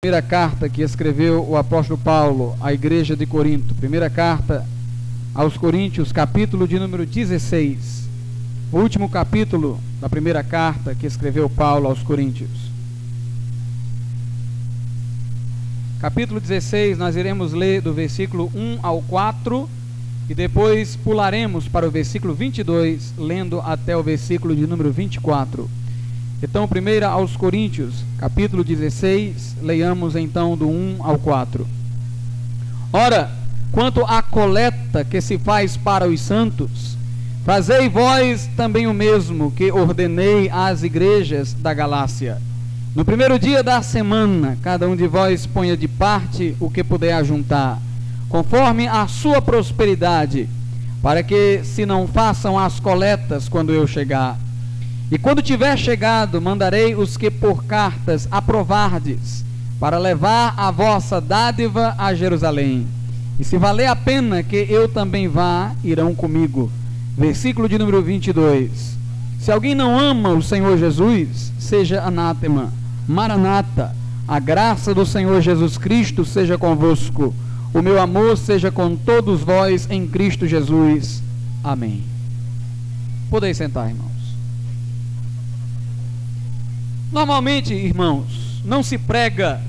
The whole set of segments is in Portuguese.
Primeira carta que escreveu o apóstolo Paulo à igreja de Corinto, primeira carta aos Coríntios, capítulo de número 16, o último capítulo da primeira carta que escreveu Paulo aos Coríntios. Capítulo 16, nós iremos ler do versículo 1 ao 4 e depois pularemos para o versículo 22, lendo até o versículo de número 24. Então, primeiro aos Coríntios, capítulo 16, leiamos então do 1 ao 4. Ora, quanto à coleta que se faz para os santos, fazei vós também o mesmo que ordenei às igrejas da Galácia. No primeiro dia da semana, cada um de vós ponha de parte o que puder ajuntar, conforme a sua prosperidade, para que se não façam as coletas quando eu chegar. E quando tiver chegado, mandarei os que por cartas aprovardes, para levar a vossa dádiva a Jerusalém. E se valer a pena que eu também vá, irão comigo. Versículo de número 22. Se alguém não ama o Senhor Jesus, seja anátema. Maranata, a graça do Senhor Jesus Cristo seja convosco. O meu amor seja com todos vós em Cristo Jesus. Amém. Podeis sentar, irmãos. Normalmente, irmãos, não se prega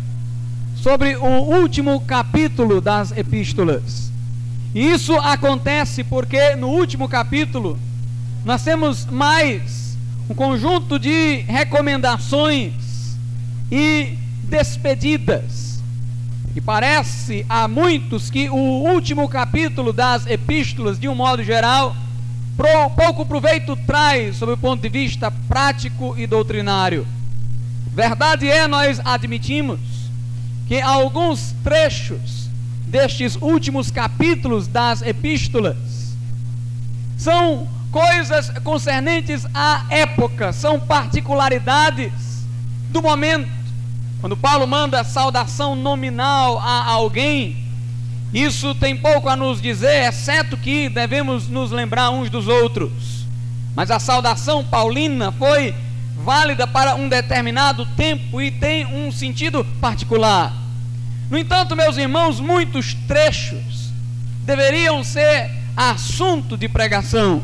sobre o último capítulo das epístolas. E isso acontece porque no último capítulo nós temos mais um conjunto de recomendações e despedidas. E parece a muitos que o último capítulo das epístolas, de um modo geral, pouco proveito traz sob o ponto de vista prático e doutrinário. Verdade é, nós admitimos que alguns trechos destes últimos capítulos das epístolas são coisas concernentes à época, são particularidades do momento. Quando Paulo manda saudação nominal a alguém, isso tem pouco a nos dizer, exceto que devemos nos lembrar uns dos outros. Mas a saudação paulina foi válida para um determinado tempo e tem um sentido particular. No entanto, meus irmãos, muitos trechos deveriam ser assunto de pregação,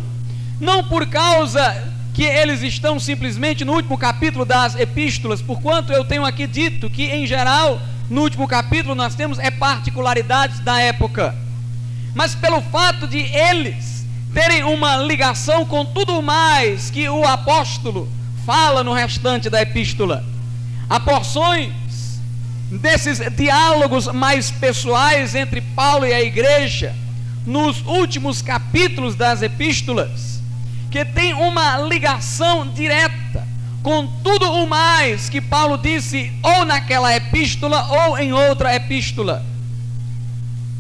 não por causa que eles estão simplesmente no último capítulo das epístolas, porquanto eu tenho aqui dito que, em geral, no último capítulo nós temos particularidades da época, mas pelo fato de eles terem uma ligação com tudo mais que o apóstolo fala no restante da epístola. Há porções desses diálogos mais pessoais entre Paulo e a igreja nos últimos capítulos das epístolas que tem uma ligação direta com tudo o mais que Paulo disse ou naquela epístola ou em outra epístola.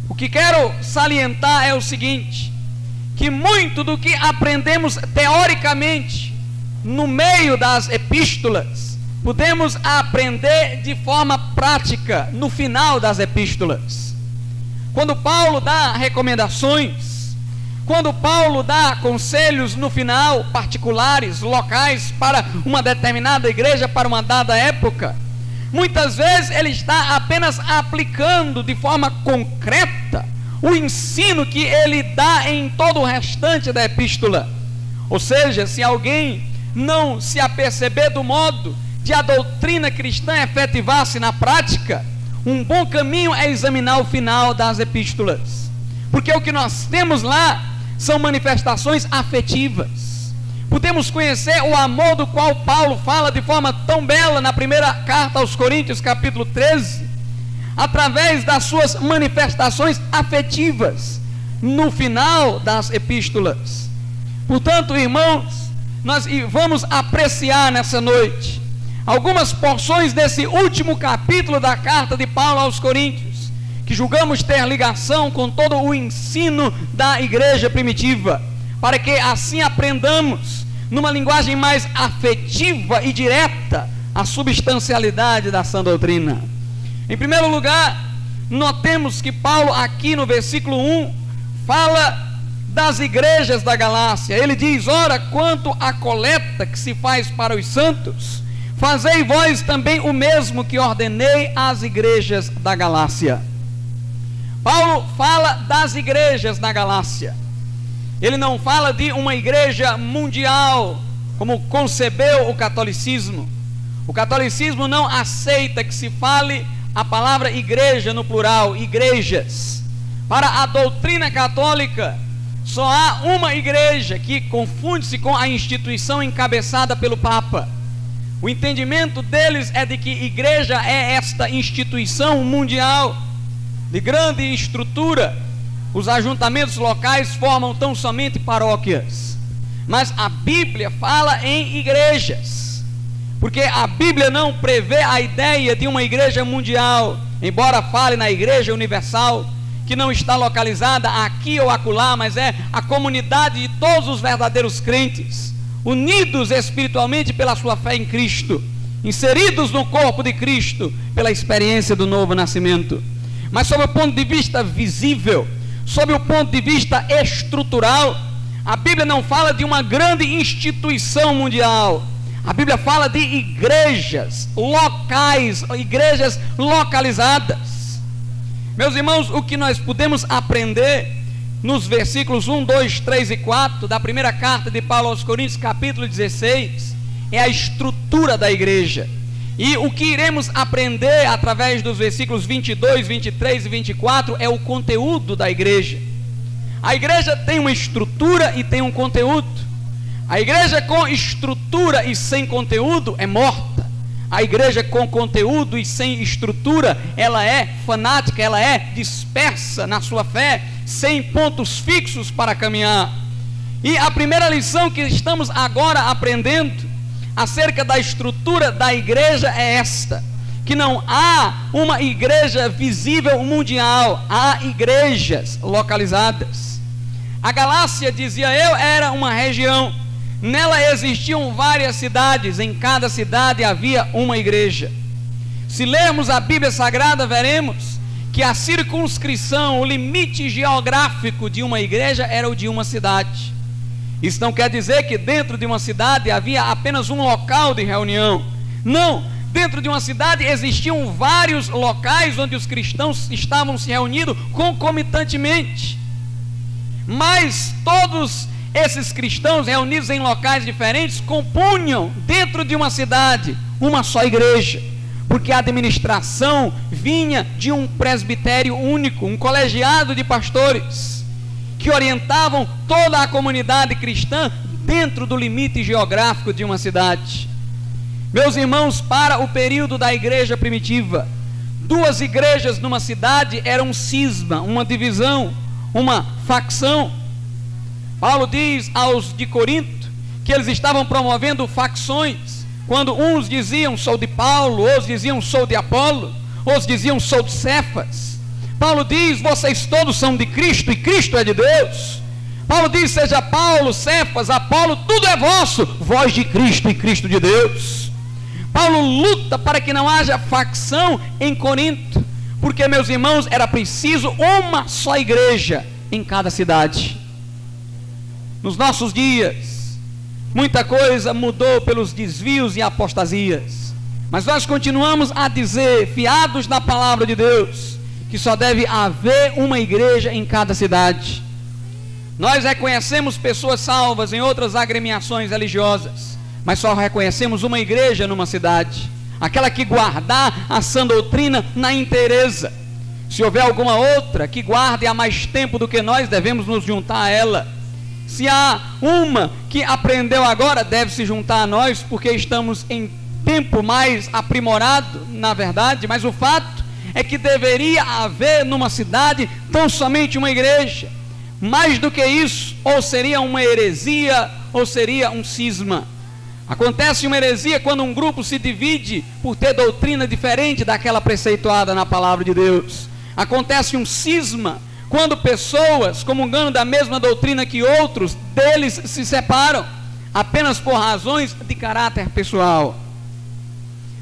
O que quero salientar é o seguinte, que muito do que aprendemos teoricamente no meio das epístolas, podemos aprender de forma prática no final das epístolas. Quando Paulo dá recomendações, quando Paulo dá conselhos no final, particulares, locais, para uma determinada igreja, para uma dada época, muitas vezes ele está apenas aplicando de forma concreta o ensino que ele dá em todo o restante da epístola. Ou seja, se alguém não se aperceber do modo de a doutrina cristã efetivar-se na prática, um bom caminho é examinar o final das epístolas, porque o que nós temos lá são manifestações afetivas. Podemos conhecer o amor do qual Paulo fala de forma tão bela na primeira carta aos Coríntios, capítulo 13, através das suas manifestações afetivas no final das epístolas. Portanto, irmãos, nós vamos apreciar nessa noite algumas porções desse último capítulo da carta de Paulo aos Coríntios, que julgamos ter ligação com todo o ensino da igreja primitiva, para que assim aprendamos, numa linguagem mais afetiva e direta, a substancialidade da sã doutrina. Em primeiro lugar, notemos que Paulo aqui no versículo 1 fala das igrejas da Galácia. Ele diz: ora, quanto à coleta que se faz para os santos, fazei vós também o mesmo que ordenei às igrejas da Galácia. Paulo fala das igrejas da Galácia. Ele não fala de uma igreja mundial, como concebeu o catolicismo. O catolicismo não aceita que se fale a palavra igreja no plural, igrejas. Para a doutrina católica, só há uma igreja, que confunde-se com a instituição encabeçada pelo Papa. O entendimento deles é de que igreja é esta instituição mundial, de grande estrutura. Os ajuntamentos locais formam tão somente paróquias, mas a Bíblia fala em igrejas, porque a Bíblia não prevê a ideia de uma igreja mundial, embora fale na igreja universal, que não está localizada aqui ou acolá, mas é a comunidade de todos os verdadeiros crentes, unidos espiritualmente pela sua fé em Cristo, inseridos no corpo de Cristo pela experiência do novo nascimento. Mas sob o ponto de vista visível, sob o ponto de vista estrutural, a Bíblia não fala de uma grande instituição mundial. A Bíblia fala de igrejas locais, igrejas localizadas. Meus irmãos, o que nós podemos aprender nos versículos 1, 2, 3 e 4 da primeira carta de Paulo aos Coríntios, capítulo 16, é a estrutura da igreja. E o que iremos aprender através dos versículos 22, 23 e 24 é o conteúdo da igreja. A igreja tem uma estrutura e tem um conteúdo. A igreja com estrutura e sem conteúdo é morta. A igreja com conteúdo e sem estrutura, ela é fanática, ela é dispersa na sua fé, sem pontos fixos para caminhar. E a primeira lição que estamos agora aprendendo acerca da estrutura da igreja é esta: que não há uma igreja visível mundial, há igrejas localizadas. A Galácia, dizia eu, era uma região. Nela existiam várias cidades, em cada cidade havia uma igreja. Se lermos a Bíblia Sagrada, veremos que a circunscrição, o limite geográfico de uma igreja era o de uma cidade. Isso não quer dizer que dentro de uma cidade havia apenas um local de reunião. Não, dentro de uma cidade existiam vários locais onde os cristãos estavam se reunindo concomitantemente. Mas todos esses cristãos reunidos em locais diferentes compunham dentro de uma cidade uma só igreja, porque a administração vinha de um presbitério único, um colegiado de pastores que orientavam toda a comunidade cristã dentro do limite geográfico de uma cidade. Meus irmãos, para o período da igreja primitiva, duas igrejas numa cidade eram um cisma, uma divisão, uma facção. Paulo diz aos de Corinto que eles estavam promovendo facções, quando uns diziam sou de Paulo, outros diziam sou de Apolo, outros diziam sou de Cefas. Paulo diz vocês todos são de Cristo e Cristo é de Deus. Paulo diz seja Paulo, Cefas, Apolo, tudo é vosso, vós de Cristo e Cristo de Deus. Paulo luta para que não haja facção em Corinto, porque, meus irmãos, era preciso uma só igreja em cada cidade. Nos nossos dias, muita coisa mudou pelos desvios e apostasias, mas nós continuamos a dizer, fiados na palavra de Deus, que só deve haver uma igreja em cada cidade. Nós reconhecemos pessoas salvas em outras agremiações religiosas, mas só reconhecemos uma igreja numa cidade, aquela que guardar a sã doutrina na inteireza. Se houver alguma outra que guarde há mais tempo do que nós, devemos nos juntar a ela. Se há uma que aprendeu agora, deve se juntar a nós, porque estamos em tempo mais aprimorado, na verdade. Mas o fato é que deveria haver numa cidade tão somente uma igreja. Mais do que isso, ou seria uma heresia, ou seria um cisma. Acontece uma heresia quando um grupo se divide por ter doutrina diferente daquela preceituada na palavra de Deus. Acontece um cisma quando pessoas, comungando da mesma doutrina que outros, deles se separam, apenas por razões de caráter pessoal.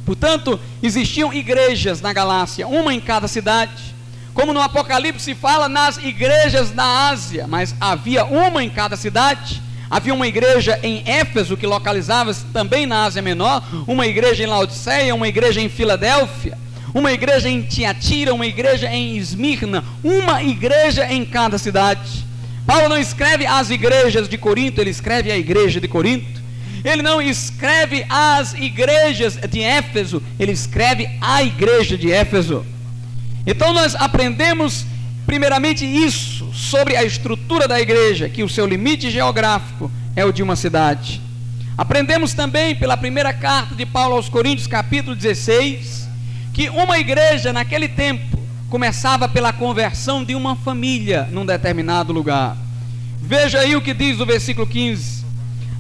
Portanto, existiam igrejas na Galácia, uma em cada cidade. Como no Apocalipse fala nas igrejas da Ásia, mas havia uma em cada cidade. Havia uma igreja em Éfeso, que localizava-se também na Ásia Menor, uma igreja em Laodiceia, uma igreja em Filadélfia, uma igreja em Tiatira, uma igreja em Esmirna, uma igreja em cada cidade. Paulo não escreve as igrejas de Corinto, ele escreve a igreja de Corinto. Ele não escreve as igrejas de Éfeso, ele escreve a igreja de Éfeso. Então nós aprendemos primeiramente isso sobre a estrutura da igreja, que o seu limite geográfico é o de uma cidade. Aprendemos também pela primeira carta de Paulo aos Coríntios, capítulo 16, que uma igreja naquele tempo começava pela conversão de uma família num determinado lugar. Veja aí o que diz o versículo 15: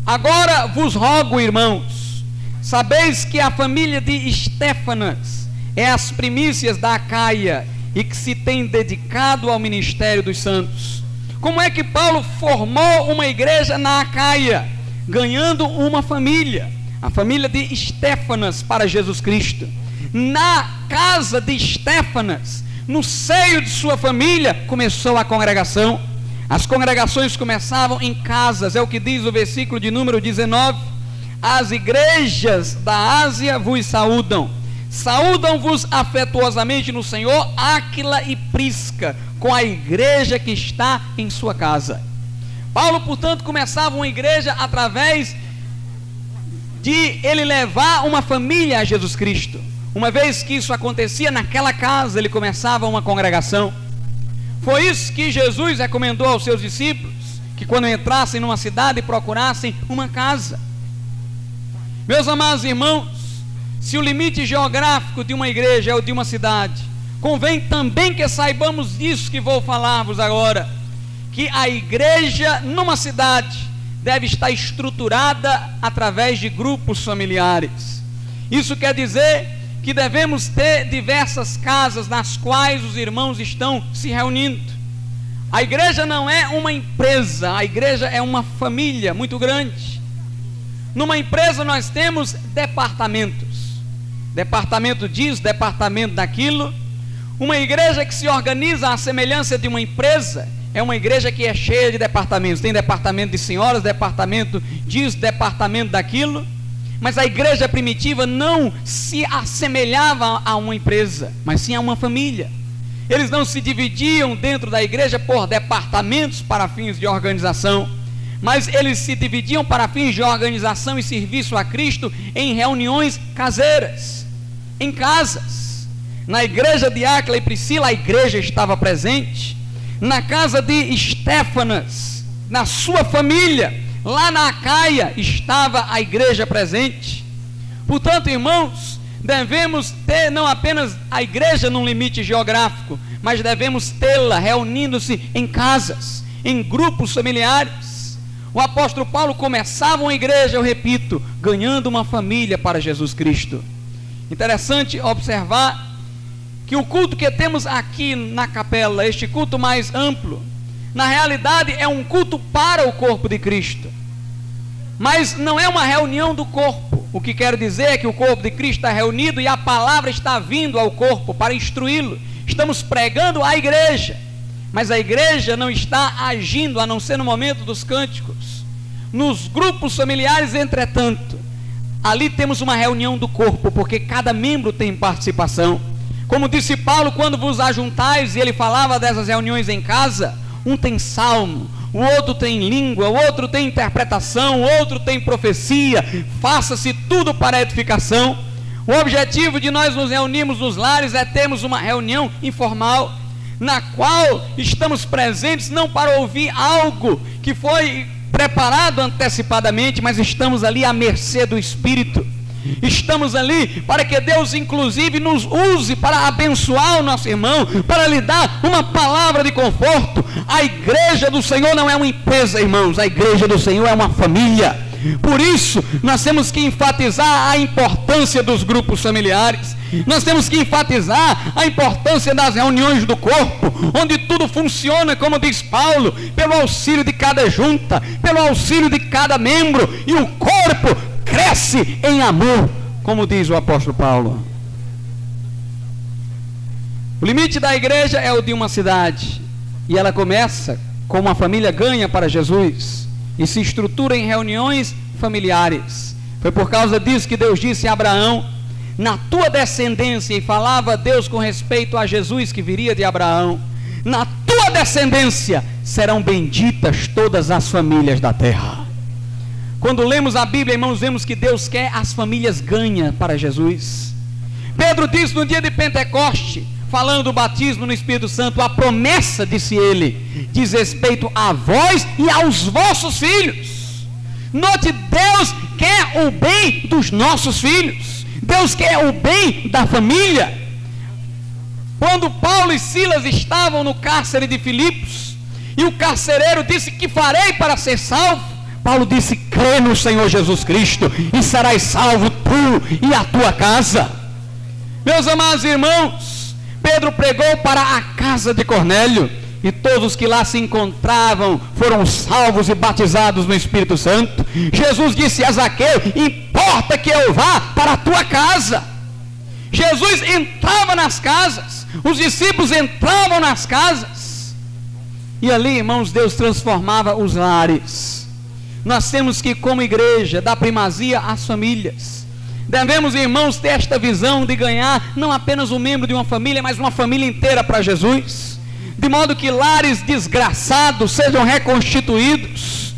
agora vos rogo, irmãos, sabeis que a família de Estéfanas é as primícias da Acaia e que se tem dedicado ao ministério dos santos. Como é que Paulo formou uma igreja na Acaia? Ganhando uma família, a família de Estéfanas para Jesus Cristo. Na casa de Estéfanas, no seio de sua família, começou a congregação. As congregações começavam em casas, é o que diz o versículo de número 19: as igrejas da Ásia vos saúdam. Saúdam-vos afetuosamente no Senhor Áquila e Prisca, com a igreja que está em sua casa. Paulo, portanto, começava uma igreja através de ele levar uma família a Jesus Cristo. Uma vez que isso acontecia naquela casa, ele começava uma congregação. Foi isso que Jesus recomendou aos seus discípulos, que quando entrassem numa cidade procurassem uma casa. Meus amados irmãos, se o limite geográfico de uma igreja é o de uma cidade, convém também que saibamos disso que vou falar-vos agora, que a igreja numa cidade deve estar estruturada através de grupos familiares. Isso quer dizer que devemos ter diversas casas nas quais os irmãos estão se reunindo. A igreja não é uma empresa, a igreja é uma família muito grande. Numa empresa nós temos departamentos, departamento disso, departamento daquilo. Uma igreja que se organiza à semelhança de uma empresa é uma igreja que é cheia de departamentos. Tem departamento de senhoras, departamento disso, departamento daquilo. Mas a igreja primitiva não se assemelhava a uma empresa, mas sim a uma família. Eles não se dividiam dentro da igreja por departamentos para fins de organização, mas eles se dividiam para fins de organização e serviço a Cristo em reuniões caseiras, em casas. Na igreja de Áquila e Priscila, a igreja estava presente. Na casa de Estéfanas, na sua família, lá na Acaia, estava a igreja presente. Portanto, irmãos, devemos ter não apenas a igreja num limite geográfico, mas devemos tê-la reunindo-se em casas, em grupos familiares. O apóstolo Paulo começava uma igreja, eu repito, ganhando uma família para Jesus Cristo. Interessante observar que o culto que temos aqui na capela, este culto mais amplo, na realidade é um culto para o corpo de Cristo, mas não é uma reunião do corpo. O que quero dizer é que o corpo de Cristo está reunido e a palavra está vindo ao corpo para instruí-lo. Estamos pregando à igreja, mas a igreja não está agindo, a não ser no momento dos cânticos. Nos grupos familiares, entretanto, ali temos uma reunião do corpo, porque cada membro tem participação. Como disse Paulo, quando vos ajuntais, e ele falava dessas reuniões em casa, um tem salmo, o outro tem língua, o outro tem interpretação, o outro tem profecia. Faça-se tudo para edificação. O objetivo de nós nos reunirmos nos lares é termos uma reunião informal, na qual estamos presentes não para ouvir algo que foi preparado antecipadamente, mas estamos ali à mercê do Espírito. Estamos ali para que Deus inclusive nos use para abençoar o nosso irmão, para lhe dar uma palavra de conforto. A igreja do Senhor não é uma empresa, irmãos, a igreja do Senhor é uma família. Por isso nós temos que enfatizar a importância dos grupos familiares. Nós temos que enfatizar a importância das reuniões do corpo, onde tudo funciona, como diz Paulo, pelo auxílio de cada junta, pelo auxílio de cada membro, e o corpo cresce em amor, como diz o apóstolo Paulo. O limite da igreja é o de uma cidade, e ela começa com uma família ganha para Jesus. e se estrutura em reuniões familiares. Foi por causa disso que Deus disse a Abraão: na tua descendência, e falava Deus com respeito a Jesus que viria de Abraão, na tua descendência serão benditas todas as famílias da terra. Quando lemos a Bíblia, irmãos, vemos que Deus quer as famílias ganhas para Jesus. Pedro disse no dia de Pentecoste, falando do batismo no Espírito Santo: a promessa, disse ele, diz respeito a vós e aos vossos filhos. Note, Deus quer o bem dos nossos filhos, Deus quer o bem da família. Quando Paulo e Silas estavam no cárcere de Filipos, e o carcereiro disse: que farei para ser salvo? Paulo disse: crê no Senhor Jesus Cristo e serás salvo tu e a tua casa. Meus amados irmãos, Pedro pregou para a casa de Cornélio, e todos os que lá se encontravam foram salvos e batizados no Espírito Santo. Jesus disse a Zaqueu: importa que eu vá para a tua casa. Jesus entrava nas casas, os discípulos entravam nas casas, e ali, irmãos, Deus transformava os lares. Nós temos que, como igreja, dar primazia às famílias. Devemos, irmãos, ter esta visão de ganhar não apenas um membro de uma família, mas uma família inteira para Jesus, de modo que lares desgraçados sejam reconstituídos.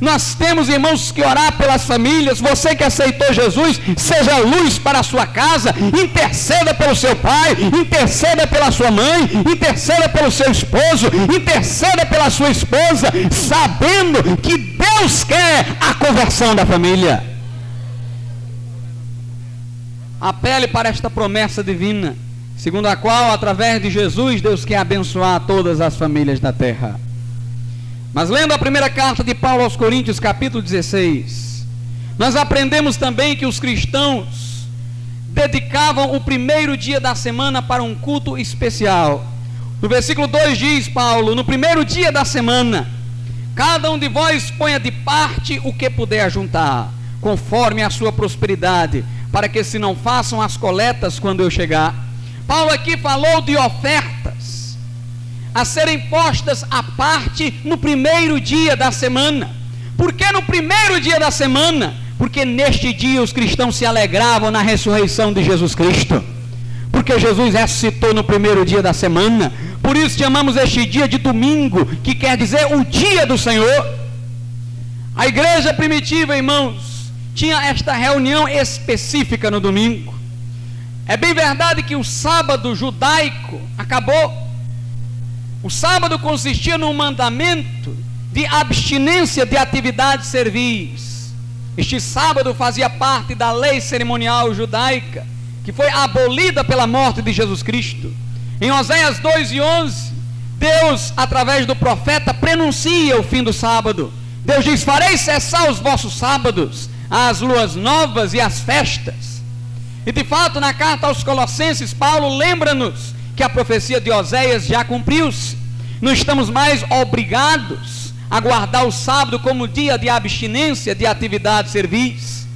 Nós temos, irmãos, que orar pelas famílias. Você que aceitou Jesus, seja luz para a sua casa, interceda pelo seu pai, interceda pela sua mãe, interceda pelo seu esposo, interceda pela sua esposa, sabendo que Deus quer a conversão da família. Apele para esta promessa divina, segundo a qual, através de Jesus, Deus quer abençoar todas as famílias da terra. Mas lendo a primeira carta de Paulo aos Coríntios, capítulo 16, nós aprendemos também que os cristãos dedicavam o primeiro dia da semana para um culto especial. No versículo 2 diz Paulo: no primeiro dia da semana, cada um de vós ponha de parte o que puder juntar, conforme a sua prosperidade, para que se não façam as coletas quando eu chegar. Paulo aqui falou de ofertas a serem postas à parte no primeiro dia da semana. Por que no primeiro dia da semana? Porque neste dia os cristãos se alegravam na ressurreição de Jesus Cristo, porque Jesus ressuscitou no primeiro dia da semana. Por isso chamamos este dia de domingo, que quer dizer o dia do Senhor. A igreja primitiva, irmãos, tinha esta reunião específica no domingo. É bem verdade que o sábado judaico acabou. O sábado consistia num mandamento de abstinência de atividades servis. Este sábado fazia parte da lei cerimonial judaica, que foi abolida pela morte de Jesus Cristo. Em Oséias 2:11, Deus, através do profeta, prenuncia o fim do sábado. Deus diz: farei cessar os vossos sábados, as luas novas e as festas. E de fato, na carta aos Colossenses, Paulo lembra-nos que a profecia de Oséias já cumpriu-se. Não estamos mais obrigados a guardar o sábado como dia de abstinência de atividades servis.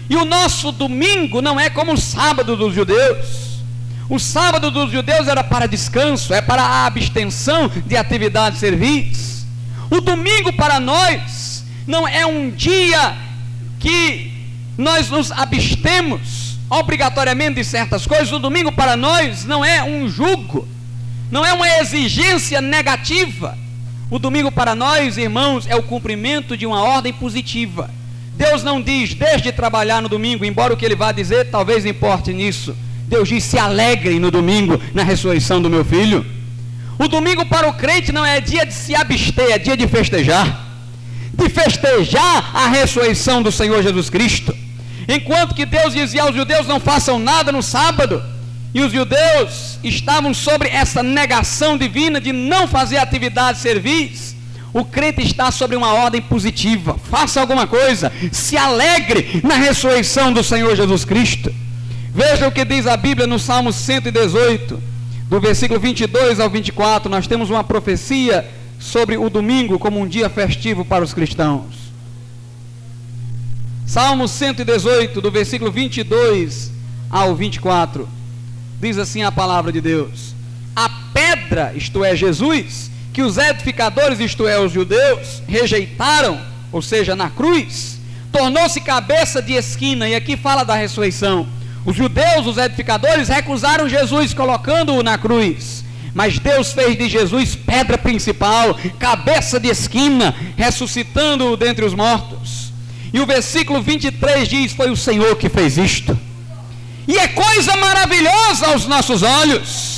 E o nosso domingo não é como o sábado dos judeus. O sábado dos judeus era para descanso, é para a abstenção de atividades servis. O domingo para nós não é um dia que nós nos abstemos obrigatoriamente de certas coisas. O domingo para nós não é um jugo, não é uma exigência negativa. O domingo para nós, irmãos, é o cumprimento de uma ordem positiva. Deus não diz: deixe de trabalhar no domingo, embora o que ele vá dizer talvez importe nisso. Deus diz: se alegrem no domingo, na ressurreição do meu filho. O domingo para o crente não é dia de se abster, é dia de festejar a ressurreição do Senhor Jesus Cristo. Enquanto que Deus dizia aos judeus: não façam nada no sábado, e os judeus estavam sobre essa negação divina de não fazer atividades servis, o crente está sobre uma ordem positiva: faça alguma coisa, se alegre na ressurreição do Senhor Jesus Cristo. Veja o que diz a Bíblia no Salmo 118, do versículo 22 ao 24, nós temos uma profecia sobre o domingo como um dia festivo para os cristãos. Salmo 118, do versículo 22 ao 24, diz assim a palavra de Deus: a pedra, isto é, Jesus, que os edificadores, isto é, os judeus, rejeitaram, ou seja, na cruz, tornou-se cabeça de esquina, e aqui fala da ressurreição. Os judeus, os edificadores, recusaram Jesus, colocando-o na cruz, mas Deus fez de Jesus pedra principal, cabeça de esquina, ressuscitando-o dentre os mortos. E o versículo 23 diz: foi o Senhor que fez isto, e é coisa maravilhosa aos nossos olhos.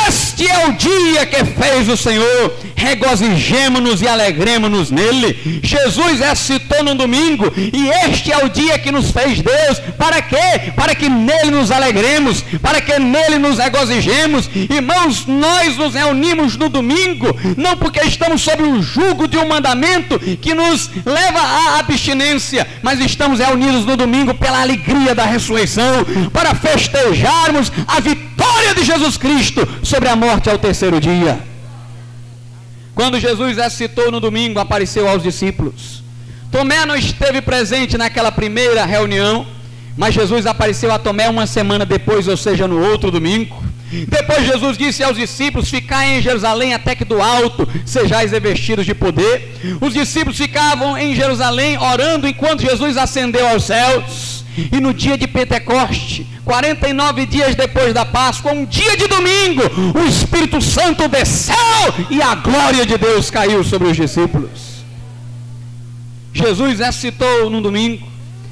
Este é o dia que fez o Senhor, regozijemo-nos e alegremo-nos nele. Jesus ressuscitou no domingo, e este é o dia que nos fez Deus. Para quê? Para que nele nos alegremos, para que nele nos regozijemos. Irmãos, nós nos reunimos no domingo, não porque estamos sob o jugo de um mandamento que nos leva à abstinência, mas estamos reunidos no domingo pela alegria da ressurreição, para festejarmos a vitória de Jesus Cristo sobre a morte ao terceiro dia. Quando Jesus ressuscitou no domingo, apareceu aos discípulos. Tomé não esteve presente naquela primeira reunião, mas Jesus apareceu a Tomé uma semana depois, ou seja, no outro domingo. Depois Jesus disse aos discípulos: ficai em Jerusalém até que do alto sejais revestidos de poder. Os discípulos ficavam em Jerusalém orando enquanto Jesus ascendeu aos céus. E no dia de Pentecoste, 49 dias depois da Páscoa, um dia de domingo, o Espírito Santo desceu e a glória de Deus caiu sobre os discípulos. Jesus ressuscitou no domingo,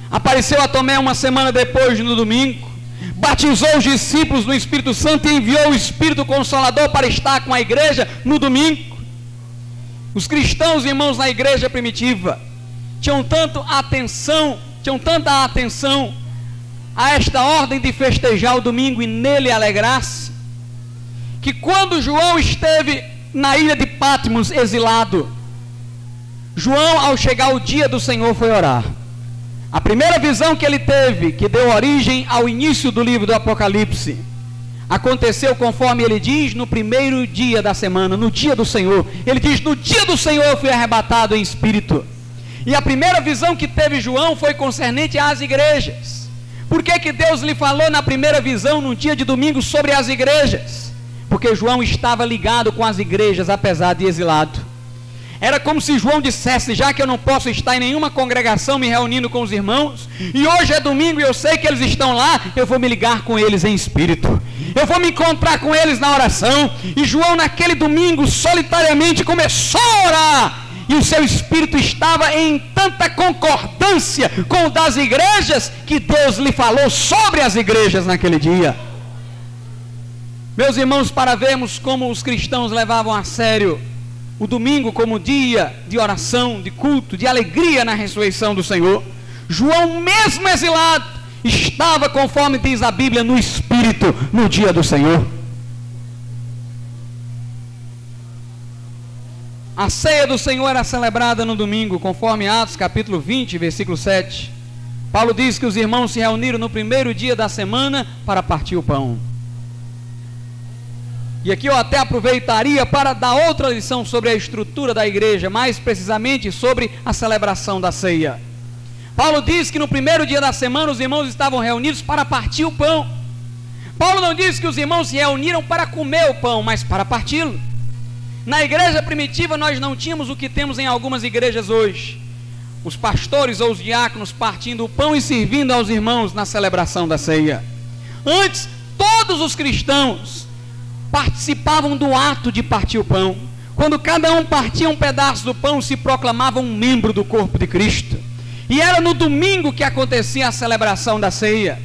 apareceu a Tomé uma semana depois no domingo, batizou os discípulos no Espírito Santo e enviou o Espírito Consolador para estar com a igreja no domingo. Os cristãos, irmãos, na igreja primitiva tinham tanta atenção a esta ordem de festejar o domingo e nele alegrar-se, que quando João esteve na ilha de Patmos exilado, João, ao chegar o dia do Senhor, foi orar. A primeira visão que ele teve, que deu origem ao início do livro do Apocalipse, aconteceu conforme ele diz no primeiro dia da semana, no dia do Senhor. Ele diz: no dia do Senhor eu fui arrebatado em espírito. E a primeira visão que teve João foi concernente às igrejas. Por que Deus lhe falou na primeira visão, no dia de domingo, sobre as igrejas? Porque João estava ligado com as igrejas, apesar de exilado. Era como se João dissesse: já que eu não posso estar em nenhuma congregação me reunindo com os irmãos, e hoje é domingo e eu sei que eles estão lá, eu vou me ligar com eles em espírito, eu vou me encontrar com eles na oração. E João naquele domingo solitariamente começou a orar, e o seu espírito estava em tanta concordância com o das igrejas, que Deus lhe falou sobre as igrejas naquele dia. Meus irmãos, para vermos como os cristãos levavam a sério o domingo como dia de oração, de culto, de alegria na ressurreição do Senhor, João, mesmo exilado, estava, conforme diz a Bíblia, no Espírito no dia do Senhor. A ceia do Senhor era celebrada no domingo, conforme Atos capítulo 20, versículo 7. Paulo diz que os irmãos se reuniram no primeiro dia da semana para partir o pão. E aqui eu até aproveitaria para dar outra lição sobre a estrutura da igreja, mais precisamente sobre a celebração da ceia. Paulo diz que no primeiro dia da semana os irmãos estavam reunidos para partir o pão. Paulo não diz que os irmãos se reuniram para comer o pão, mas para parti-lo. Na igreja primitiva nós não tínhamos o que temos em algumas igrejas hoje: os pastores ou os diáconos partindo o pão e servindo aos irmãos na celebração da ceia. Antes, todos os cristãos participavam do ato de partir o pão. Quando cada um partia um pedaço do pão, se proclamava um membro do corpo de Cristo. E era no domingo que acontecia a celebração da ceia.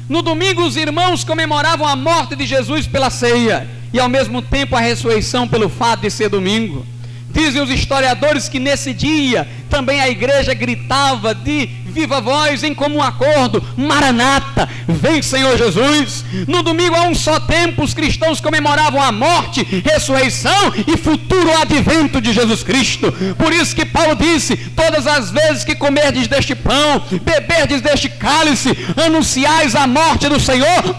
No domingo os irmãos comemoravam a morte de Jesus pela ceia, e ao mesmo tempo a ressurreição pelo fato de ser domingo. Dizem os historiadores que nesse dia também a igreja gritava de viva voz, em comum acordo: Maranata, vem Senhor Jesus. No domingo, a um só tempo, os cristãos comemoravam a morte, ressurreição e futuro advento de Jesus Cristo. Por isso que Paulo disse: todas as vezes que comerdes deste pão, beberdes deste cálice, anunciais a morte do Senhor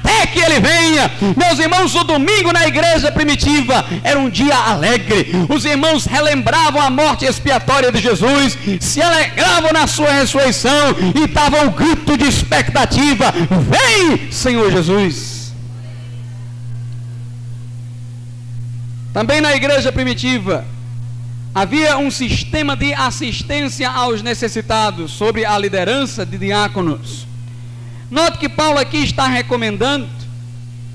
até que ele venha. Meus irmãos, o domingo na igreja primitiva era um dia alegre. Os irmãos relembravam a morte expiatória de Jesus, se alegravam na sua ressurreição e davam um grito de expectativa: vem Senhor Jesus. Também na igreja primitiva havia um sistema de assistência aos necessitados, sob a liderança de diáconos. Note que Paulo aqui está recomendando,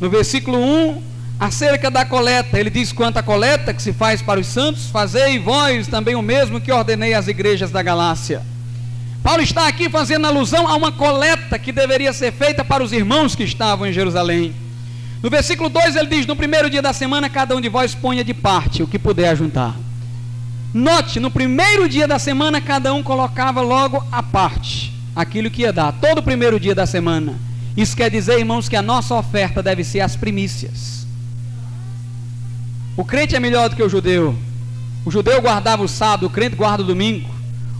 no versículo 1, acerca da coleta. Ele diz: quanto à coleta que se faz para os santos, fazei vós também o mesmo que ordenei às igrejas da Galácia. Paulo está aqui fazendo alusão a uma coleta que deveria ser feita para os irmãos que estavam em Jerusalém. No versículo 2 ele diz: no primeiro dia da semana cada um de vós ponha de parte o que puder ajuntar. Note, no primeiro dia da semana cada um colocava logo à parte aquilo que ia dar, todo o primeiro dia da semana. Isso quer dizer, irmãos, que a nossa oferta deve ser as primícias. O crente é melhor do que o judeu. O judeu guardava o sábado, o crente guarda o domingo.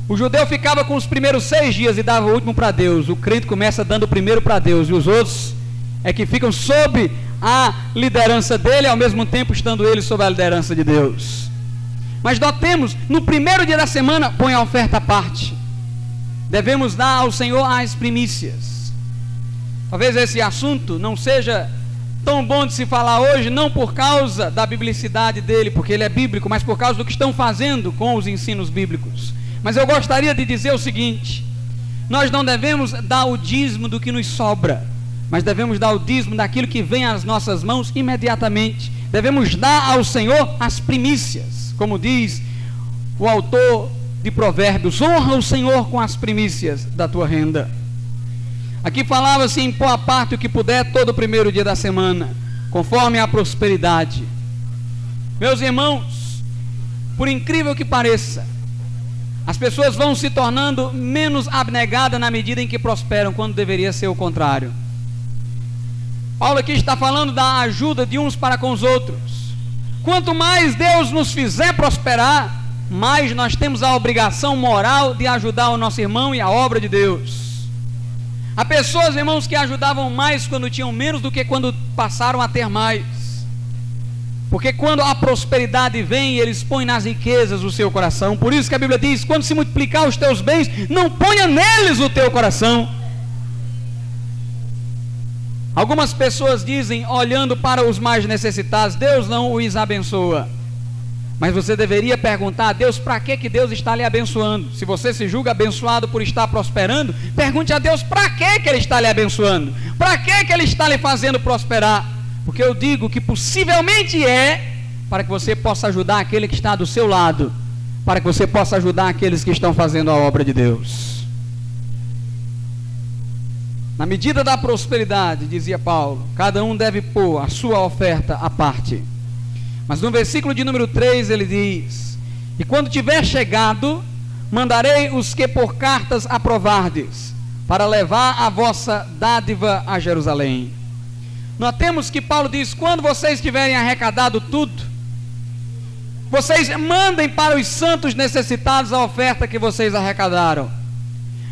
O judeu ficava com os primeiros 6 dias e dava o último para Deus. O crente começa dando o primeiro para Deus, e os outros é que ficam sob a liderança dele, ao mesmo tempo estando ele sob a liderança de Deus. Mas notemos, no primeiro dia da semana, põe a oferta à parte. Devemos dar ao Senhor as primícias. Talvez esse assunto não seja tão bom de se falar hoje, não por causa da biblicidade dele, porque ele é bíblico, mas por causa do que estão fazendo com os ensinos bíblicos. Mas eu gostaria de dizer o seguinte: nós não devemos dar o dízimo do que nos sobra, mas devemos dar o dízimo daquilo que vem às nossas mãos imediatamente. Devemos dar ao Senhor as primícias, como diz o autor de Provérbios: honra o Senhor com as primícias da tua renda. Aqui falava-se em pôr à parte o que puder todo o primeiro dia da semana, conforme a prosperidade. Meus irmãos, por incrível que pareça, as pessoas vão se tornando menos abnegadas na medida em que prosperam, quando deveria ser o contrário. Paulo aqui está falando da ajuda de uns para com os outros. Quanto mais Deus nos fizer prosperar, mais nós temos a obrigação moral de ajudar o nosso irmão e a obra de Deus. Há pessoas, irmãos, que ajudavam mais quando tinham menos do que quando passaram a ter mais. Porque quando a prosperidade vem, eles põem nas riquezas o seu coração. Por isso que a Bíblia diz: quando se multiplicar os teus bens, não ponha neles o teu coração. Algumas pessoas dizem, olhando para os mais necessitados: Deus não os abençoa. Mas você deveria perguntar a Deus: para que Deus está lhe abençoando? Se você se julga abençoado por estar prosperando, pergunte a Deus para que Ele está lhe abençoando, para que Ele está lhe fazendo prosperar. Porque eu digo que possivelmente é para que você possa ajudar aquele que está do seu lado, para que você possa ajudar aqueles que estão fazendo a obra de Deus. Na medida da prosperidade, dizia Paulo, cada um deve pôr a sua oferta à parte. Mas no versículo de número 3 ele diz: e quando tiver chegado, mandarei os que por cartas aprovardes, para levar a vossa dádiva a Jerusalém. Notemos que Paulo diz: quando vocês tiverem arrecadado tudo, vocês mandem para os santos necessitados a oferta que vocês arrecadaram,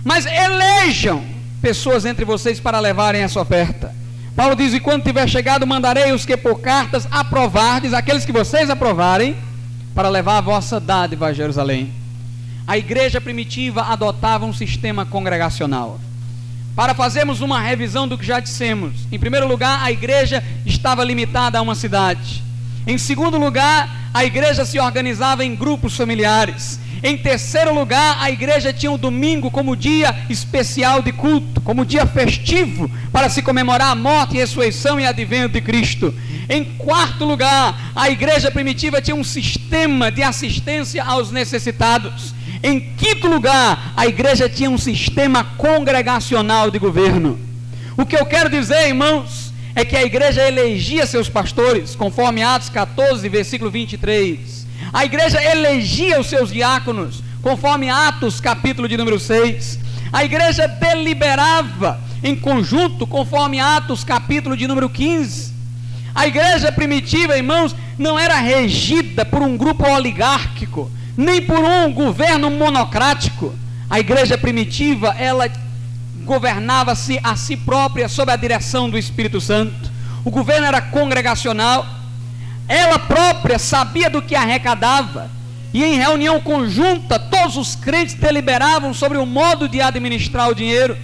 mas elejam pessoas entre vocês para levarem essa oferta. Paulo diz: e quando tiver chegado, mandarei os que por cartas aprovardes, aqueles que vocês aprovarem, para levar a vossa dádiva a Jerusalém. A igreja primitiva adotava um sistema congregacional. Para fazermos uma revisão do que já dissemos: em primeiro lugar, a igreja estava limitada a uma cidade. Em segundo lugar, a igreja se organizava em grupos familiares. Em terceiro lugar, a igreja tinha o domingo como dia especial de culto, como dia festivo, para se comemorar a morte, ressurreição e advento de Cristo. Em quarto lugar, a igreja primitiva tinha um sistema de assistência aos necessitados. Em quinto lugar, a igreja tinha um sistema congregacional de governo. O que eu quero dizer, irmãos, é que a igreja elegia seus pastores, conforme Atos 14, versículo 23. A igreja elegia os seus diáconos, conforme Atos capítulo de número 6. A igreja deliberava em conjunto, conforme Atos capítulo de número 15. A igreja primitiva, irmãos, não era regida por um grupo oligárquico, nem por um governo monocrático. A igreja primitiva, ela governava-se a si própria sob a direção do Espírito Santo. O governo era congregacional. Ela própria sabia do que arrecadava, e em reunião conjunta todos os crentes deliberavam sobre o modo de administrar o dinheiro.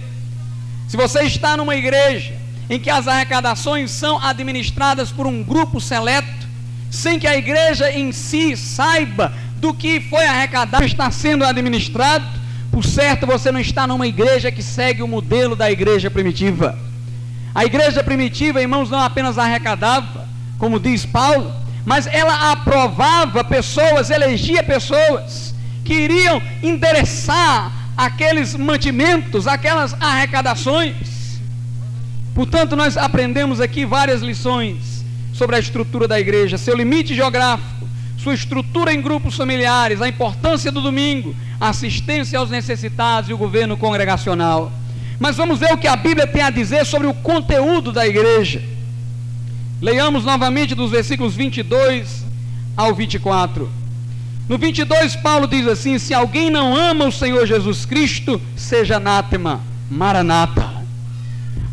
Se você está numa igreja em que as arrecadações são administradas por um grupo seleto, sem que a igreja em si saiba do que foi arrecadado está sendo administrado. Por certo, você não está numa igreja que segue o modelo da igreja primitiva. A igreja primitiva, irmãos, não apenas arrecadava, como diz Paulo, mas ela aprovava pessoas, elegia pessoas que iriam endereçar aqueles mantimentos, aquelas arrecadações. Portanto, nós aprendemos aqui várias lições sobre a estrutura da igreja, seu limite geográfico, sua estrutura em grupos familiares, a importância do domingo, a assistência aos necessitados e o governo congregacional. Mas vamos ver o que a Bíblia tem a dizer sobre o conteúdo da igreja. Leiamos novamente dos versículos 22 ao 24. No 22, Paulo diz assim: se alguém não ama o Senhor Jesus Cristo, seja anátema, maranata.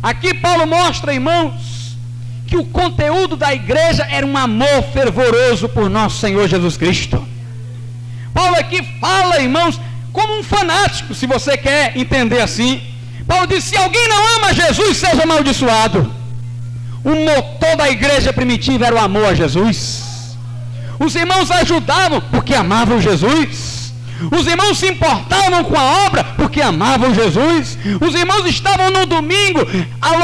Aqui Paulo mostra, irmãos, que o conteúdo da igreja era um amor fervoroso por nosso Senhor Jesus Cristo. Paulo aqui fala, irmãos, como um fanático, se você quer entender assim. Paulo diz: se alguém não ama Jesus, seja amaldiçoado. O motor da igreja primitiva era o amor a Jesus. Os irmãos ajudavam porque amavam Jesus. Os irmãos se importavam com a obra porque amavam Jesus. Os irmãos estavam no domingo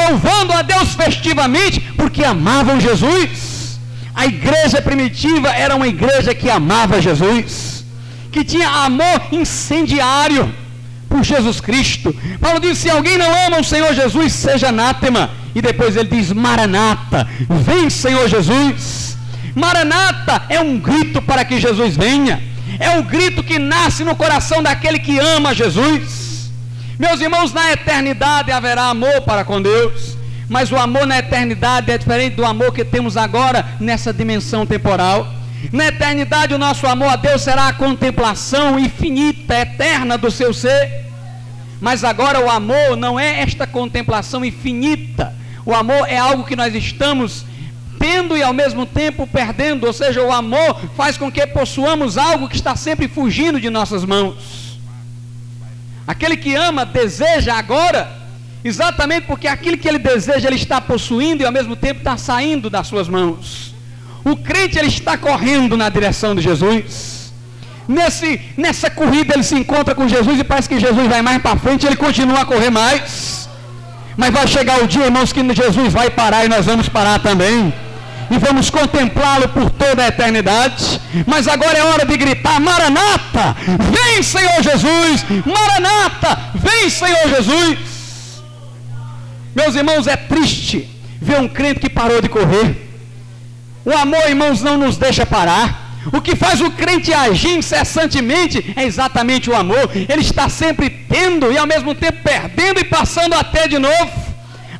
louvando a Deus festivamente porque amavam Jesus. A igreja primitiva era uma igreja que amava Jesus, que tinha amor incendiário por Jesus Cristo. Paulo diz: se alguém não ama o Senhor Jesus, seja anátema. E depois ele diz: maranata, vem Senhor Jesus. Maranata é um grito para que Jesus venha. É um grito que nasce no coração daquele que ama Jesus. Meus irmãos, na eternidade haverá amor para com Deus, mas o amor na eternidade é diferente do amor que temos agora nessa dimensão temporal. Na eternidade o nosso amor a Deus será a contemplação infinita, eterna do seu ser. Mas agora o amor não é esta contemplação infinita. O amor é algo que nós estamos tendo e ao mesmo tempo perdendo. Ou seja, o amor faz com que possuamos algo que está sempre fugindo de nossas mãos. Aquele que ama deseja agora, exatamente porque aquilo que ele deseja ele está possuindo e ao mesmo tempo está saindo das suas mãos. O crente ele está correndo na direção de Jesus. Nessa corrida ele se encontra com Jesus e parece que Jesus vai mais para frente, ele continua a correr mais. Mas vai chegar o dia, irmãos, que Jesus vai parar e nós vamos parar também. E vamos contemplá-lo por toda a eternidade. Mas agora é hora de gritar: maranata, vem Senhor Jesus. Maranata, vem Senhor Jesus. Meus irmãos, é triste ver um crente que parou de correr. O amor, irmãos, não nos deixa parar. O que faz o crente agir incessantemente é exatamente o amor. Ele está sempre tendo e ao mesmo tempo perdendo e passando a ter de novo.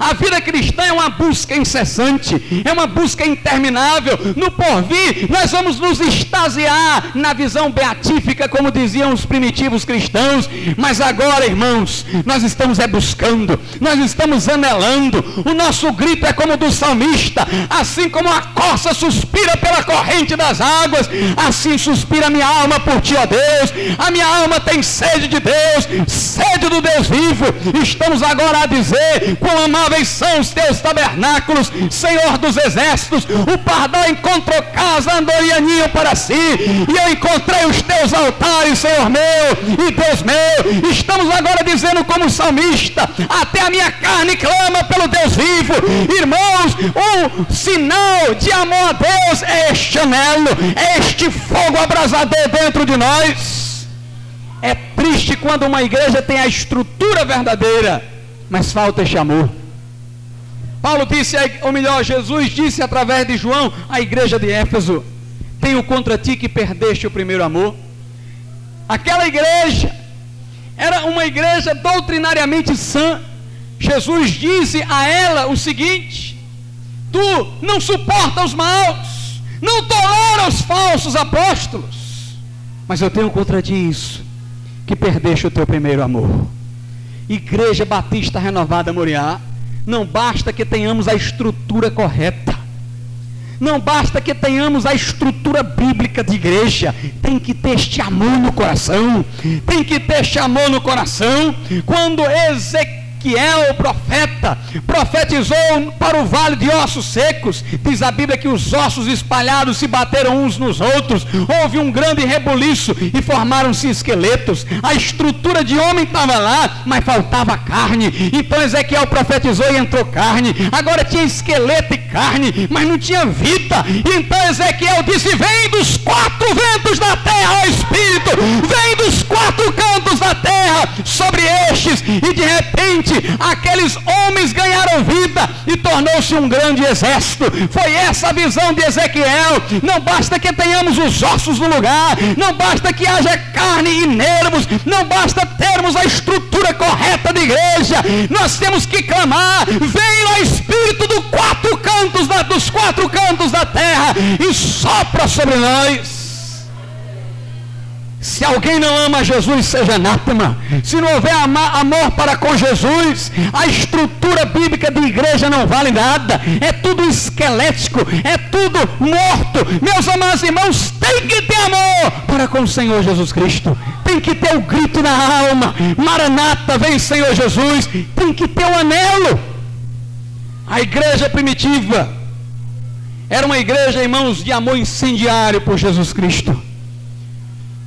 A vida cristã é uma busca incessante, é uma busca interminável. No porvir, nós vamos nos extasiar na visão beatífica, como diziam os primitivos cristãos. Mas agora, irmãos, nós estamos buscando, nós estamos anelando. O nosso grito é como o do salmista: assim como a corça suspira pela corrente das águas, assim suspira a minha alma por ti, ó Deus. A minha alma tem sede de Deus, sede do Deus vivo. Estamos agora a dizer: quão amáveis são os teus tabernáculos, Senhor dos exércitos. O pardal encontrou casa, andorianinho para si, e eu encontrei os teus altares, Senhor meu e Deus meu. Estamos agora dizendo como salmista: até a minha carne clama pelo Deus vivo. Irmãos, o sinal de amor a Deus é este anelo, é este fogo abrasador dentro de nós. É triste quando uma igreja tem a estrutura verdadeira, mas falta este amor. Paulo disse, ou melhor, Jesus disse através de João à igreja de Éfeso: tenho contra ti que perdeste o primeiro amor. Aquela igreja era uma igreja doutrinariamente sã. Jesus disse a ela o seguinte: tu não suporta os maus, não tolera os falsos apóstolos, mas eu tenho contra ti isso, que perdeste o teu primeiro amor. Igreja Batista Renovada Moriá, não basta que tenhamos a estrutura correta, não basta que tenhamos a estrutura bíblica de igreja, tem que ter este amor no coração, tem que ter este amor no coração. Quando que é o profeta, profetizou para o vale de ossos secos. Diz a Bíblia que os ossos espalhados se bateram uns nos outros, houve um grande rebuliço e formaram-se esqueletos. A estrutura de homem estava lá, mas faltava carne. Então Ezequiel profetizou e entrou carne. Agora tinha esqueleto e carne, mas não tinha vida. Então Ezequiel disse: vem dos quatro ventos da terra, ó Espírito, vem dos quatro cantos da terra sobre estes. E de repente aqueles homens ganharam vida e tornou-se um grande exército. Foi essa a visão de Ezequiel. Não basta que tenhamos os ossos no lugar, não basta que haja carne e nervos, não basta termos a estrutura correta de igreja. Nós temos que clamar: vem, ó Espírito, dos quatro cantos da terra e sopra sobre nós. Se alguém não ama Jesus, seja anátema. Se não houver amor para com Jesus, a estrutura bíblica de igreja não vale nada. É tudo esquelético, é tudo morto. Meus amados irmãos, tem que ter amor para com o Senhor Jesus Cristo. Tem que ter o grito na alma: Maranata, vem Senhor Jesus. Tem que ter o anelo. A igreja primitiva era uma igreja, irmãos, de amor incendiário por Jesus Cristo.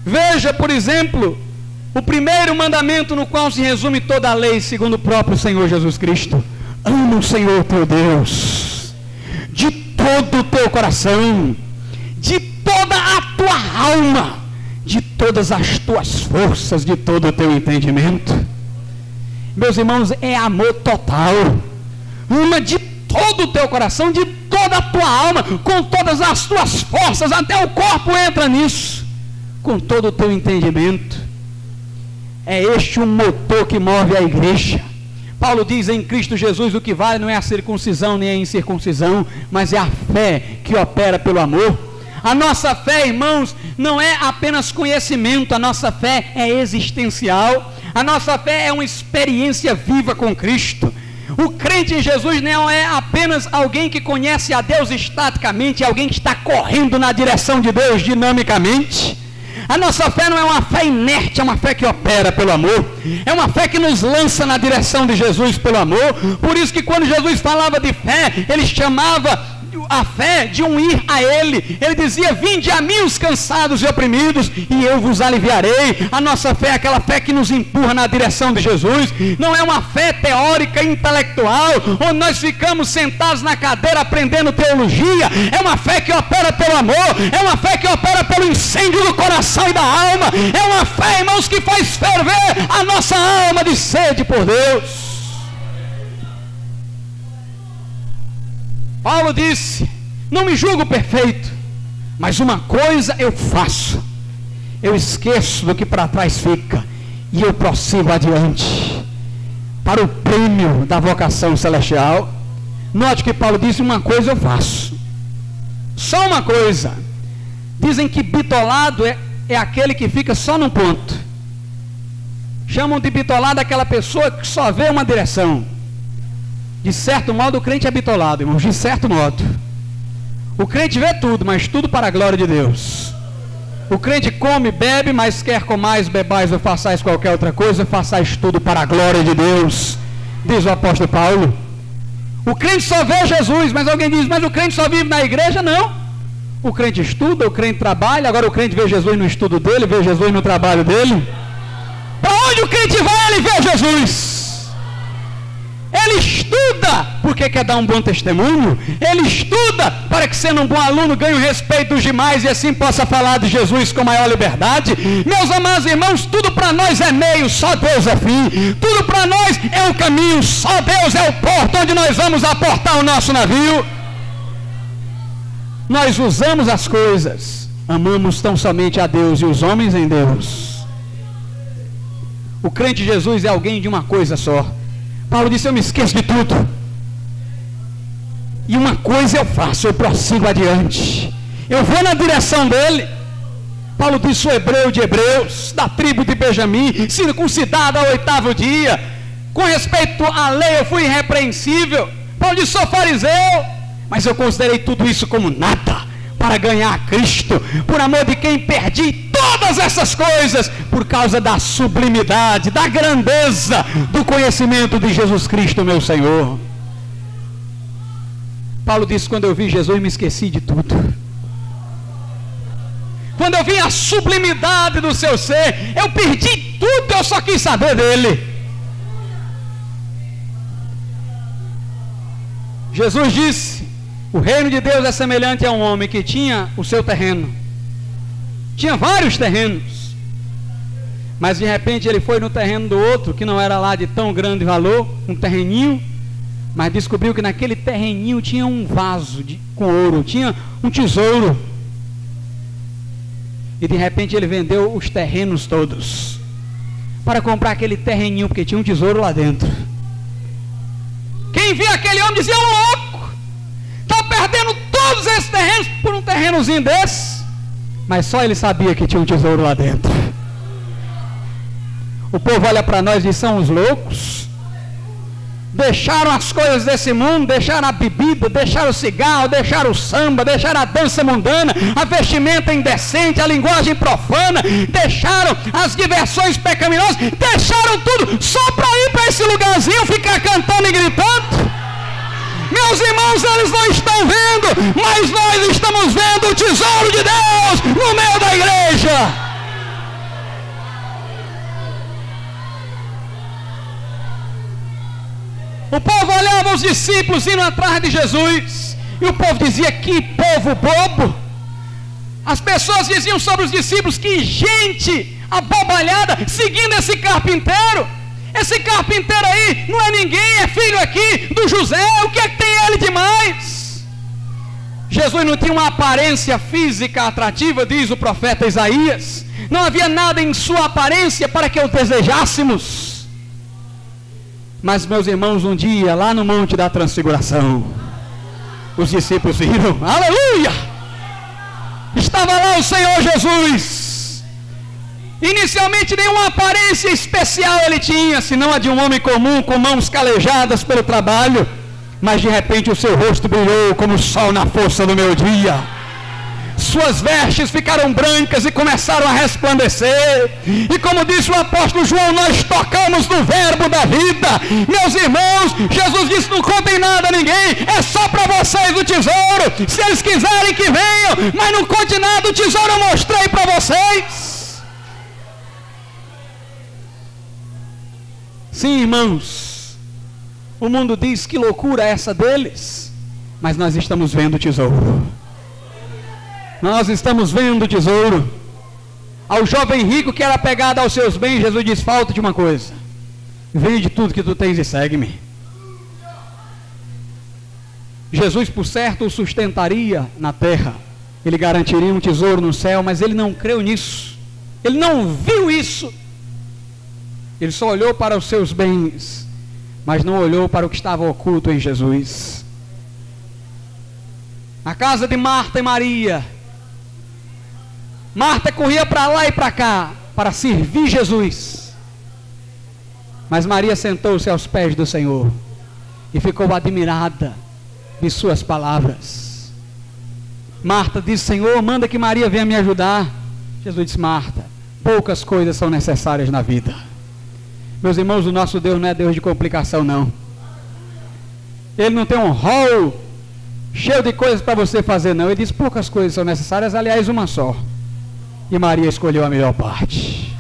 Veja, por exemplo, o primeiro mandamento no qual se resume toda a lei, segundo o próprio Senhor Jesus Cristo: ama o Senhor teu Deus de todo o teu coração, de toda a tua alma, de todas as tuas forças, de todo o teu entendimento. Meus irmãos, é amor total. Ama de todo o teu coração, de toda a tua alma, com todas as tuas forças, até o corpo entra nisso, com todo o teu entendimento. É este o motor que move a igreja. Paulo diz: em Cristo Jesus o que vale não é a circuncisão nem a incircuncisão, mas é a fé que opera pelo amor. A nossa fé, irmãos, não é apenas conhecimento, a nossa fé é existencial. A nossa fé é uma experiência viva com Cristo. O crente em Jesus não é apenas alguém que conhece a Deus estaticamente, é alguém que está correndo na direção de Deus dinamicamente. A nossa fé não é uma fé inerte, é uma fé que opera pelo amor. É uma fé que nos lança na direção de Jesus pelo amor. Por isso que quando Jesus falava de fé, ele chamava a fé de um ir a Ele. Ele dizia: vinde a mim os cansados e oprimidos, e eu vos aliviarei. A nossa fé é aquela fé que nos empurra na direção de Jesus. Não é uma fé teórica, intelectual, onde nós ficamos sentados na cadeira aprendendo teologia. É uma fé que opera pelo amor. É uma fé que opera pelo incêndio do coração e da alma. É uma fé, irmãos, que faz ferver a nossa alma de sede por Deus. Paulo disse: não me julgo perfeito, mas uma coisa eu faço: eu esqueço do que para trás fica e eu prossigo adiante para o prêmio da vocação celestial. Note que Paulo disse: uma coisa eu faço, só uma coisa. Dizem que bitolado é aquele que fica só num ponto. Chamam de bitolado aquela pessoa que só vê uma direção. De certo modo o crente é bitolado, irmãos, de certo modo. O crente vê tudo, mas tudo para a glória de Deus. O crente come e bebe, mas quer comais, bebais ou façais qualquer outra coisa, façais tudo para a glória de Deus, diz o apóstolo Paulo. O crente só vê Jesus, mas alguém diz: mas o crente só vive na igreja? Não. O crente estuda, o crente trabalha. Agora o crente vê Jesus no estudo dele, vê Jesus no trabalho dele. Para onde o crente vai, ele vê Jesus. Ele estuda porque quer dar um bom testemunho. Ele estuda para que, sendo um bom aluno, ganhe o respeito dos demais e assim possa falar de Jesus com maior liberdade. Meus amados irmãos, tudo para nós é meio, só Deus é fim. Tudo para nós é o caminho, só Deus é o porto onde nós vamos aportar o nosso navio. Nós usamos as coisas, amamos tão somente a Deus e os homens em Deus. O crente Jesus é alguém de uma coisa só. Paulo disse: eu me esqueço de tudo, e uma coisa eu faço, eu prossigo adiante, eu vou na direção dele. Paulo disse: sou hebreu de hebreus, da tribo de Benjamim, circuncidado ao 8º dia, com respeito à lei eu fui irrepreensível. Paulo disse: sou fariseu, mas eu considerei tudo isso como nada para ganhar a Cristo, por amor de quem perdi todas todas essas coisas por causa da sublimidade, da grandeza do conhecimento de Jesus Cristo, meu Senhor. Paulo disse: quando eu vi Jesus, me esqueci de tudo. Quando eu vi a sublimidade do seu ser, eu perdi tudo, eu só quis saber dele. Jesus disse: o reino de Deus é semelhante a um homem que tinha o seu terreno. Tinha vários terrenos. Mas de repente ele foi no terreno do outro, que não era lá de tão grande valor, um terreninho, mas descobriu que naquele terreninho tinha um vaso com ouro, tinha um tesouro. E de repente ele vendeu os terrenos todos para comprar aquele terreninho, porque tinha um tesouro lá dentro. Quem via aquele homem dizia: louco, está perdendo todos esses terrenos por um terrenozinho desse. Mas só ele sabia que tinha um tesouro lá dentro. O povo olha para nós e diz: são os loucos. Deixaram as coisas desse mundo, deixaram a bebida, deixaram o cigarro, deixaram o samba, deixaram a dança mundana, a vestimenta indecente, a linguagem profana, deixaram as diversões pecaminosas, deixaram tudo só para ir para esse lugarzinho ficar cantando e gritando. Meus irmãos, eles não estão vendo, mas nós estamos vendo o tesouro de Deus no meio da igreja. O povo olhava os discípulos indo atrás de Jesus, e o povo dizia: que povo bobo. As pessoas diziam sobre os discípulos: que gente abobalhada, seguindo esse carpinteiro. Esse carpinteiro aí não é ninguém, é filho aqui do José, o que é que tem ele demais? Jesus não tinha uma aparência física atrativa, diz o profeta Isaías. Não havia nada em sua aparência para que o desejássemos. Mas, meus irmãos, um dia, lá no Monte da Transfiguração, os discípulos viram, aleluia! Estava lá o Senhor Jesus. Inicialmente nenhuma aparência especial ele tinha, senão a de um homem comum, com mãos calejadas pelo trabalho. Mas de repente o seu rosto brilhou como o sol na força do meio-dia. Suas vestes ficaram brancas e começaram a resplandecer. E como disse o apóstolo João, nós tocamos no verbo da vida. Meus irmãos, Jesus disse: não contem nada a ninguém, é só para vocês o tesouro. Se eles quiserem que venham, mas não conte nada, o tesouro eu mostrei para vocês. Sim, irmãos, o mundo diz: que loucura é essa deles? Mas nós estamos vendo o tesouro. Nós estamos vendo o tesouro. Ao jovem rico que era apegado aos seus bens, Jesus diz: falta de uma coisa, vende tudo que tu tens e segue-me. Jesus, por certo, o sustentaria na terra, ele garantiria um tesouro no céu, mas ele não creu nisso, ele não viu isso. Ele só olhou para os seus bens, mas não olhou para o que estava oculto em Jesus. Na casa de Marta e Maria, Marta corria para lá e para cá para servir Jesus, mas Maria sentou-se aos pés do Senhor e ficou admirada de suas palavras. Marta disse: Senhor, manda que Maria venha me ajudar. Jesus disse: Marta, poucas coisas são necessárias na vida. Meus irmãos, o nosso Deus não é Deus de complicação, não. Ele não tem um rol cheio de coisas para você fazer, não. Ele diz: poucas coisas são necessárias, aliás, uma só. E Maria escolheu a melhor parte.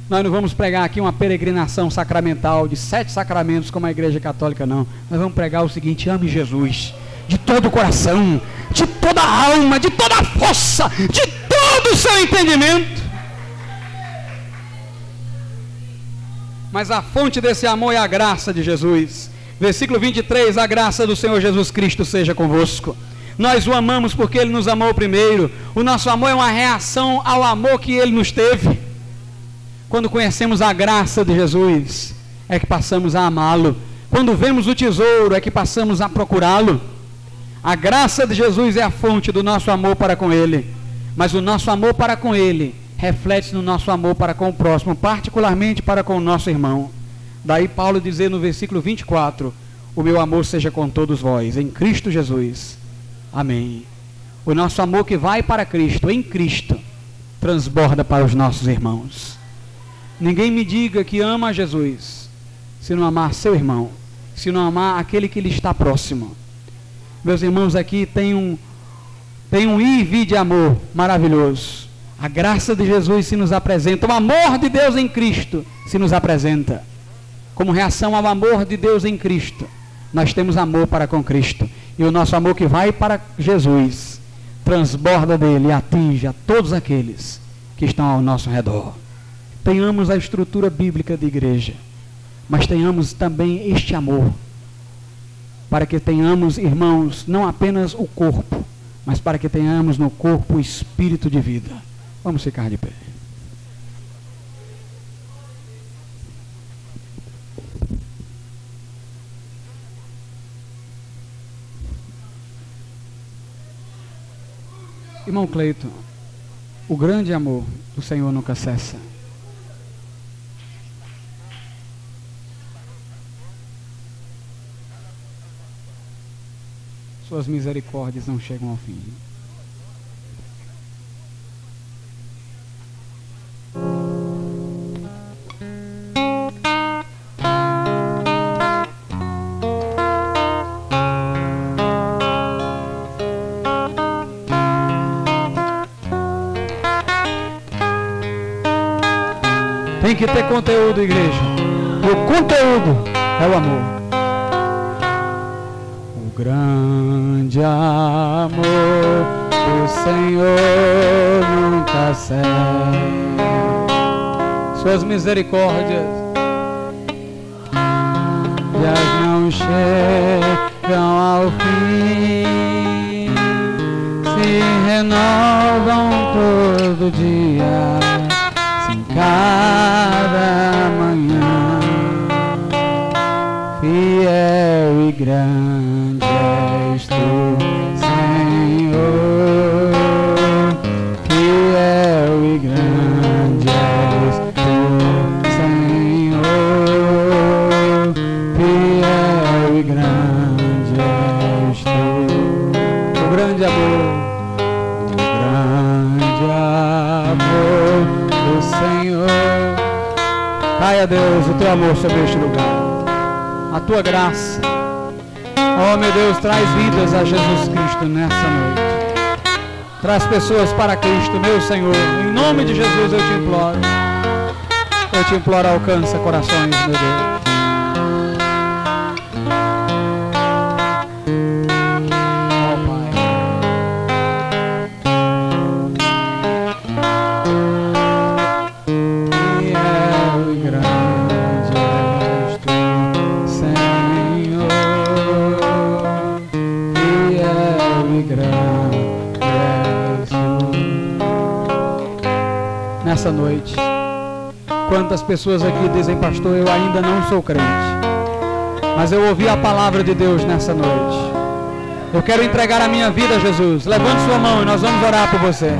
Nós não vamos pregar aqui uma peregrinação sacramental de 7 sacramentos como a Igreja Católica, não. Nós vamos pregar o seguinte: ame Jesus de todo o coração, de toda a alma, de toda a força, de todo o seu entendimento. Mas a fonte desse amor é a graça de Jesus. Versículo 23: a graça do Senhor Jesus Cristo seja convosco. Nós o amamos porque Ele nos amou primeiro. O nosso amor é uma reação ao amor que Ele nos teve. Quando conhecemos a graça de Jesus, é que passamos a amá-lo. Quando vemos o tesouro, é que passamos a procurá-lo. A graça de Jesus é a fonte do nosso amor para com Ele. Mas o nosso amor para com Ele reflete-se no nosso amor para com o próximo, particularmente para com o nosso irmão. Daí Paulo dizer no versículo 24: o meu amor seja com todos vós, em Cristo Jesus. Amém. O nosso amor que vai para Cristo, em Cristo, transborda para os nossos irmãos. Ninguém me diga que ama Jesus se não amar seu irmão, se não amar aquele que lhe está próximo. Meus irmãos, aqui tem um ir e vir de amor maravilhoso. A graça de Jesus se nos apresenta, o amor de Deus em Cristo se nos apresenta. Como reação ao amor de Deus em Cristo, nós temos amor para com Cristo. E o nosso amor que vai para Jesus transborda dele e atinge a todos aqueles que estão ao nosso redor. Tenhamos a estrutura bíblica de igreja, mas tenhamos também este amor, para que tenhamos, irmãos, não apenas o corpo, mas para que tenhamos no corpo o espírito de vida. Vamos ficar de pé. Irmão Cleiton, o grande amor do Senhor nunca cessa. Suas misericórdias não chegam ao fim. Tem que ter conteúdo, igreja. E o conteúdo é o amor. O grande amor do Senhor nunca cessa. Suas misericórdias já não chegam ao fim, se renovam todo dia. Cada manhã, fiel e grande és tu, Senhor. Fiel e grande és tu, Senhor. Fiel e grande és tu. O grande amor, o grande amor do Senhor. Caia, Deus, o teu amor sobre este lugar, a tua graça. Oh, meu Deus, traz vidas a Jesus Cristo nessa noite. Traz pessoas para Cristo, meu Senhor. Em nome de Jesus eu te imploro. Eu te imploro, alcança corações, meu Deus. Nessa noite, quantas pessoas aqui dizem: pastor, eu ainda não sou crente, mas eu ouvi a palavra de Deus nessa noite. Eu quero entregar a minha vida a Jesus. Levante sua mão e nós vamos orar por você.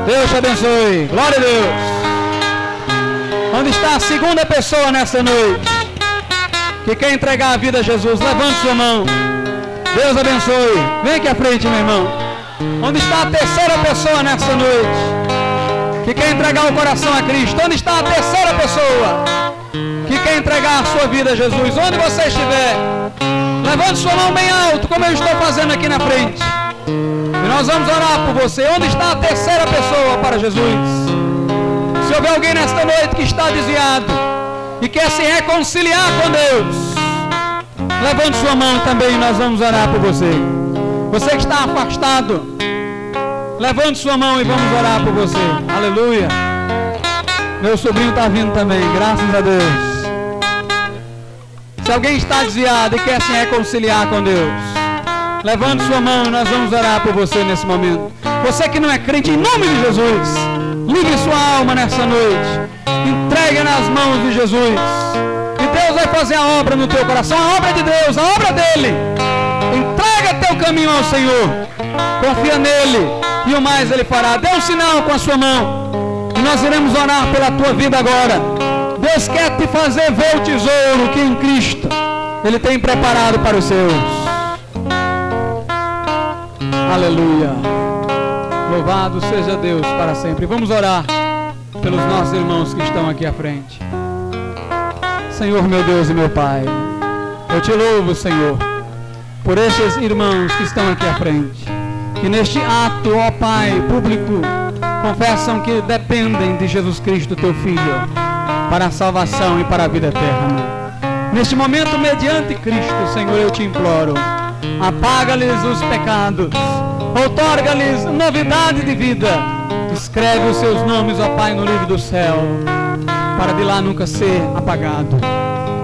Deus te abençoe. Glória a Deus. Onde está a segunda pessoa nessa noite que quer entregar a vida a Jesus? Levante sua mão. Deus abençoe. Vem aqui à frente, meu irmão. Onde está a terceira pessoa nessa noite que quer entregar o coração a Cristo? Onde está a terceira pessoa que quer entregar a sua vida a Jesus? Onde você estiver, levante sua mão bem alto, como eu estou fazendo aqui na frente, e nós vamos orar por você. Onde está a terceira pessoa para Jesus? Se houver alguém nesta noite que está desviado e quer se reconciliar com Deus, levante sua mão também e nós vamos orar por você. Você que está afastado, levante sua mão e vamos orar por você. Aleluia. Meu sobrinho está vindo também, graças a Deus. Se alguém está desviado e quer se reconciliar com Deus, levante sua mão e nós vamos orar por você nesse momento. Você que não é crente, em nome de Jesus, ligue sua alma nessa noite, entregue nas mãos de Jesus, e Deus vai fazer a obra no teu coração, a obra de Deus, a obra dele. Entrega teu caminho ao Senhor, confia nele, e o mais ele fará. Dê um sinal com a sua mão e nós iremos orar pela tua vida agora. Deus quer te fazer ver o tesouro que em Cristo ele tem preparado para os seus. Aleluia. Louvado seja Deus para sempre. Vamos orar pelos nossos irmãos que estão aqui à frente. Senhor, meu Deus e meu Pai, eu te louvo, Senhor, por estes irmãos que estão aqui à frente, que neste ato, ó Pai, público, confessam que dependem de Jesus Cristo, teu Filho, para a salvação e para a vida eterna. Neste momento, mediante Cristo, Senhor, eu te imploro, apaga-lhes os pecados, outorga-lhes novidade de vida, escreve os seus nomes, ó Pai, no livro do céu, para de lá nunca ser apagado.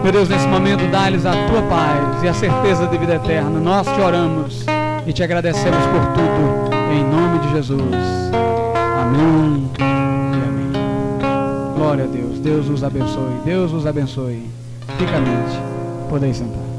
Meu Deus, nesse momento, dá-lhes a tua paz e a certeza de vida eterna. Nós te oramos e te agradecemos por tudo, em nome de Jesus. Amém e amém. Glória a Deus. Deus os abençoe. Deus os abençoe. Ricamente. Podeis sentar.